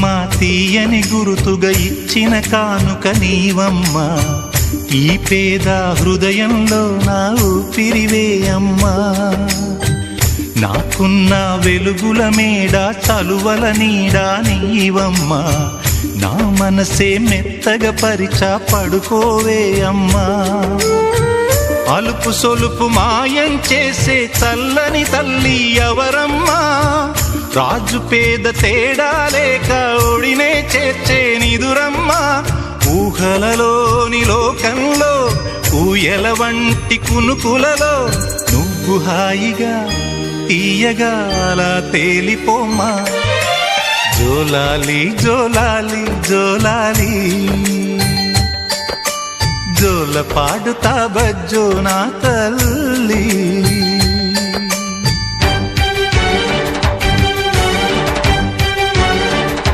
మా తీయని గురుతుగా ఇచ్చిన కానుక నీవమ్మా, ఈ పేద హృదయంలో నా ఊపిరివే అమ్మా. నాకున్న వెలుగుల మేడ చలువల నీడా నీవమ్మా, నా మనసే మెత్తగా పరిచా పడుకోవే అమ్మా. అలుపు సొలుపు మాయం చేసే చల్లని తల్లి ఎవరమ్మా, రాజు పేద తేడా లేక ఒడినే చేర్చే నిదురమ్మా. ఊహలలోని లోకంలో ఊయల వంటి కునుకులలో నువ్వు హాయిగా తీయగా అలా తేలిపోమ్మా. జోలాలి జోలాలి జోలాలి, జోల పాడుతా బజ్జో నా తల్లి.